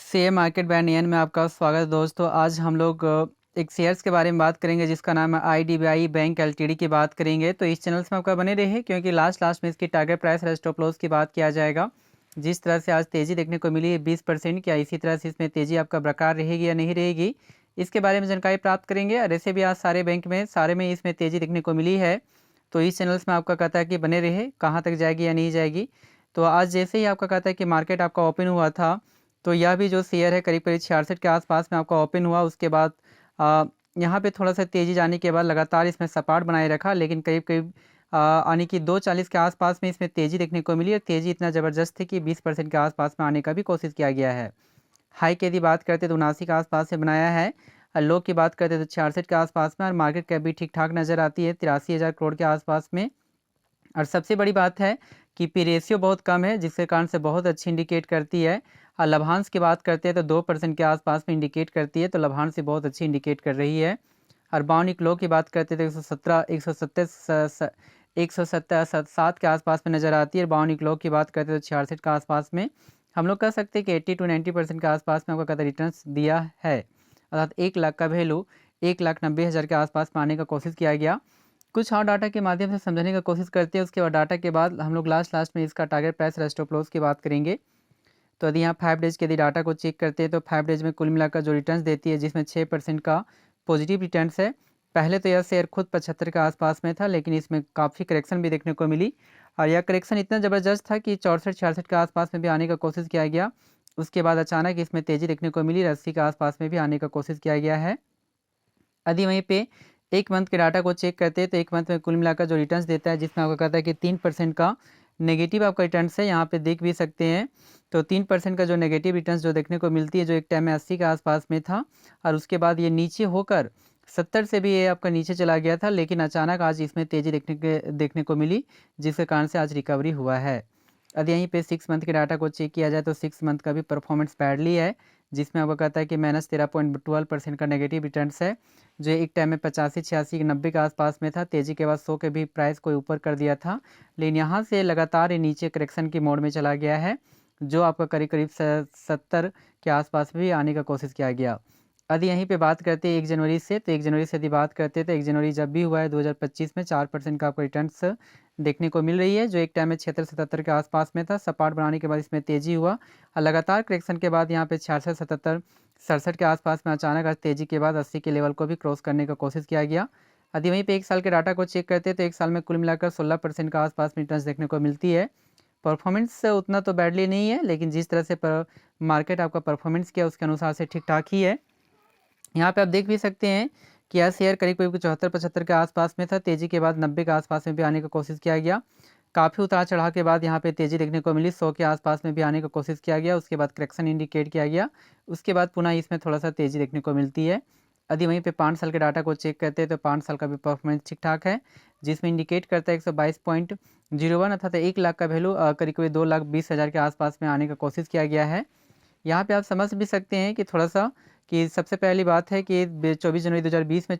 Share market bye नियन में आपका स्वागत है दोस्तों। आज हम लोग एक शेयर्स के बारे में बात करेंगे जिसका नाम है IDBI बैंक एलटीडी की बात करेंगे। तो इस चैनल में आपका बने रहे क्योंकि लास्ट में इसकी टारगेट प्राइस और स्टॉप लॉस की बात किया जाएगा। जिस तरह से आज तेज़ी देखने को मिली है 20%, क्या इसी तरह से इसमें तेज़ी आपका बरकरार रहेगी या नहीं रहेगी, इसके बारे में जानकारी प्राप्त करेंगे। और ऐसे भी आज सारे बैंक में इसमें तेज़ी देखने को मिली है। तो इस चैनल्स में आपका कहता है कि बने रहे, कहाँ तक जाएगी या नहीं जाएगी। तो आज जैसे ही आपका कहता है कि मार्केट आपका ओपन हुआ था, तो यह भी जो शेयर है करीब करीब 66 के आसपास में आपका ओपन हुआ। उसके बाद यहाँ पे थोड़ा सा तेज़ी जाने के बाद लगातार इसमें सपाट बनाए रखा, लेकिन करीब करीब आने की 2:40 के आसपास में इसमें तेज़ी देखने को मिली और तेज़ी इतना ज़बरदस्त थी कि 20% के आसपास में आने का भी कोशिश किया गया है। हाई की यदि बात करते तो 79 के आसपास से बनाया है, और लो की बात करते तो 66 के आसपास में, और मार्केट कैप भी ठीक ठाक नज़र आती है 83,000 करोड़ के आसपास में। और सबसे बड़ी बात है कि पी रेशियो बहुत कम है, जिसके कारण से बहुत अच्छी इंडिकेट करती है। और लभांश की बात करते हैं तो 2% के आसपास में इंडिकेट करती है, तो लभांश से बहुत अच्छी इंडिकेट कर रही है। और बाउनिक लो की बात करते हैं तो 177 के आसपास में नज़र आती है। और बाउनिक लो की बात करते हैं तो 66 के आसपास में। हम लोग कह सकते हैं कि 80 to 90% के आसपास में आपका कदर रिटर्न्स दिया है, अर्थात 1 लाख का वैल्यू 1,90,000 के आसपास में आने का कोशिश किया गया। कुछ और डाटा के माध्यम से समझने की कोशिश करते हैं। उसके बाद डाटा के बाद हम लोग लास्ट में इसका टारगेट प्राइस और स्टॉप लॉस की बात करेंगे। तो यदि यहाँ 5 डेज के यदि डाटा को चेक करते हैं तो 5 डेज में कुल मिलाकर जो रिटर्न्स देती है, जिसमें 6% का पॉजिटिव रिटर्न्स है। पहले तो यह शेयर खुद 75 के आसपास में था, लेकिन इसमें काफ़ी करेक्शन भी देखने को मिली, और यह करेक्शन इतना ज़बरदस्त था कि 64-66 के आसपास में भी आने का कोशिश किया गया। उसके बाद अचानक इसमें तेज़ी देखने को मिली, 80 के आसपास में भी आने का कोशिश किया गया है। यदि वहीं पे एक मंथ के डाटा को चेक करते हैं तो एक मंथ में कुल मिलाकर जो रिटर्न्स देता है, जिसमें आपको कहता है कि 3% का नेगेटिव आपका रिटर्न्स है, यहाँ पे देख भी सकते हैं। तो 3% का जो नेगेटिव रिटर्न्स जो देखने को मिलती है, जो एक टाइम में 80 के आसपास में था, और उसके बाद ये नीचे होकर 70 से भी ये आपका नीचे चला गया था, लेकिन अचानक आज इसमें तेज़ी देखने को मिली, जिसके कारण से आज रिकवरी हुआ है। यदि यहीं पे 6 मंथ के डाटा को चेक किया जाए तो 6 मंथ का भी परफॉर्मेंस बैडली है, जिसमें आपको कहता है कि -13.12% का नेगेटिव रिटर्न्स है, जो एक टाइम में 85, 86, 90 के आसपास में था। तेज़ी के बाद 100 के भी प्राइस को ऊपर कर दिया था, लेकिन यहाँ से लगातार ये नीचे करेक्शन की मोड में चला गया है, जो आपका करीब करीब 70 के आसपास भी आने का कोशिश किया गया। यदि यहीं पे बात करते हैं 1 जनवरी से, तो 1 जनवरी से यदि बात करते हैं तो 1 जनवरी जब भी हुआ है 2025 में 4% का आपको रिटर्न्स देखने को मिल रही है, जो एक टाइम में 76-77 के आसपास में था। सपाट बनाने के बाद इसमें तेज़ी हुआ, और लगातार करेक्शन के बाद यहाँ पे 66, 77, 67 के आसपास में अचानक आज तेज़ी के बाद 80 के लेवल को भी क्रॉस करने का कोशिश किया गया। यदि वहीं पे 1 साल के डाटा को चेक करते हैं तो 1 साल में कुल मिलाकर 16% का आसपास में रिटर्न्स देखने को मिलती है। परफॉर्मेंस उतना तो बैडली नहीं है, लेकिन जिस तरह से मार्केट आपका परफॉर्मेंस किया उसके अनुसार से ठीक ठाक ही है। यहाँ पे आप देख भी सकते हैं कि यह शेयर करीब करीब 74-75 के आसपास में था। तेज़ी के बाद 90 के आसपास में भी आने का कोशिश किया गया। काफ़ी उतार चढ़ाव के बाद यहाँ पे तेज़ी देखने को मिली, 100 के आसपास में भी आने का कोशिश किया गया। उसके बाद करेक्शन इंडिकेट किया गया, उसके बाद पुनः इसमें थोड़ा सा तेज़ी देखने को मिलती है। यदि वहीं पे 5 साल के डाटा को चेक करते हैं तो 5 साल का भी परफॉर्मेंस ठीक ठाक है, जिसमें इंडिकेट करता है 122.01, अर्थात 1 लाख का वैल्यू करीब करीब 2,20,000 के आसपास में आने का कोशिश किया गया है। यहाँ पे आप समझ भी सकते हैं कि थोड़ा सा कि सबसे पहली बात है कि 24 जनवरी 2020 में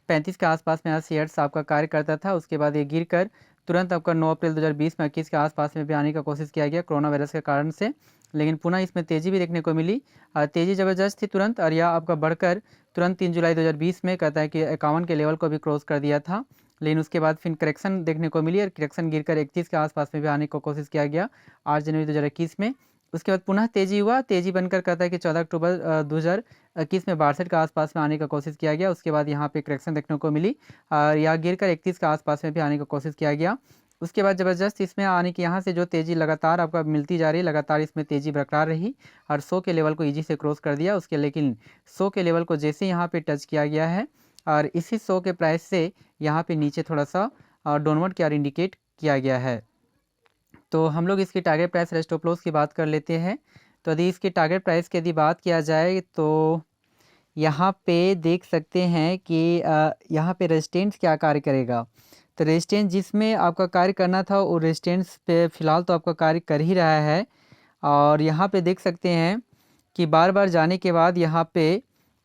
35 के आसपास में यहाँ शेयर्स आपका कार्य करता था। उसके बाद ये गिर कर तुरंत आपका 9 अप्रैल 2020 में 21 के आसपास में भी आने का कोशिश किया गया कोरोना वायरस के कारण से, लेकिन पुनः इसमें तेज़ी भी देखने को मिली। तेज़ी ज़बरदस्त थी तुरंत, और यह आपका बढ़कर तुरंत 3 जुलाई 2020 में कहता है कि 51 के लेवल को भी क्रॉस कर दिया था, लेकिन उसके बाद फिर करेक्शन देखने को मिली, और करेक्शन गिरकर 31 के आसपास में भी आने की कोशिश किया गया 8 जनवरी 2021 में। उसके बाद पुनः तेज़ी हुआ, तेज़ी बनकर कहता है कि 14 अक्टूबर 2021 में 62 के आसपास में आने का कोशिश किया गया। उसके बाद यहाँ पे करेक्शन देखने को मिली, और यहाँ गिरकर 31 के आसपास में भी आने का कोशिश किया गया। उसके बाद ज़बरदस्त इसमें आने की यहाँ से जो तेज़ी लगातार आपका मिलती जा रही है, लगातार इसमें तेज़ी बरकरार रही, और 100 के लेवल को ईजी से क्रॉस कर दिया उसके, लेकिन 100 के लेवल को जैसे यहाँ पे टच किया गया है, और इसी 100 के प्राइस से यहाँ पे नीचे थोड़ा सा डाउनवर्ड की ओर इंडिकेट किया गया है। तो हम लोग इसकी टारगेट प्राइस और स्टॉप लॉस की बात कर लेते हैं। तो यदि इसकी टारगेट प्राइस की यदि बात किया जाए तो यहाँ पे देख सकते हैं कि यहाँ पे रेजिस्टेंस क्या कार्य करेगा। तो रेजिस्टेंस जिसमें आपका कार्य करना था वो रेजिस्टेंस पे फ़िलहाल तो आपका कार्य कर ही रहा है, और यहाँ पे देख सकते हैं कि बार बार जाने के बाद यहाँ पे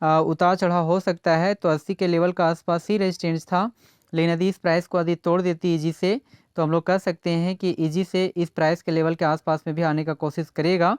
उतार चढ़ाव हो सकता है। तो 80 के लेवल का आसपास ही रेजिस्टेंस था, लेकिन यदि इस प्राइस को यदि तोड़ देती ईजी से, तो हम लोग कह सकते हैं कि ईजी से इस प्राइस के लेवल के आसपास में भी आने का कोशिश करेगा।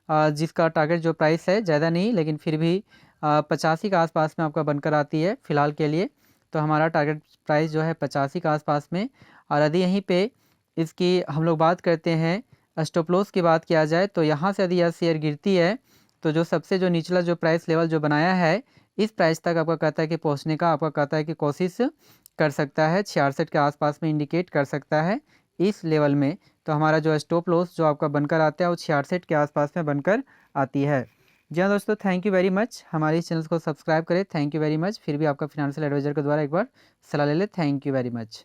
जिसका टारगेट जो प्राइस है ज़्यादा नहीं लेकिन फिर भी 85 के आसपास में आपका बनकर आती है फ़िलहाल के लिए। तो हमारा टारगेट प्राइस जो है 85 के आसपास में। और यदि यहीं पे इसकी हम लोग बात करते हैं स्टॉप लॉस की बात किया जाए तो यहाँ से यदि यह शेयर गिरती है तो जो सबसे जो निचला जो प्राइस लेवल जो बनाया है इस प्राइस तक आपका कहता है कि पहुँचने का आपका कहता है कि कोशिश कर सकता है, 66 के आसपास में इंडिकेट कर सकता है इस लेवल में। तो हमारा जो स्टॉप लॉस जो आपका बनकर आता है वो 66 के आसपास में बनकर आती है। जी हाँ दोस्तों, थैंक यू वेरी मच। हमारे इस चैनल को सब्सक्राइब करें। Thank you very much. फिर भी आपका फिनेंशियल एडवाइजर के द्वारा एक बार सलाह ले लें। Thank you very much.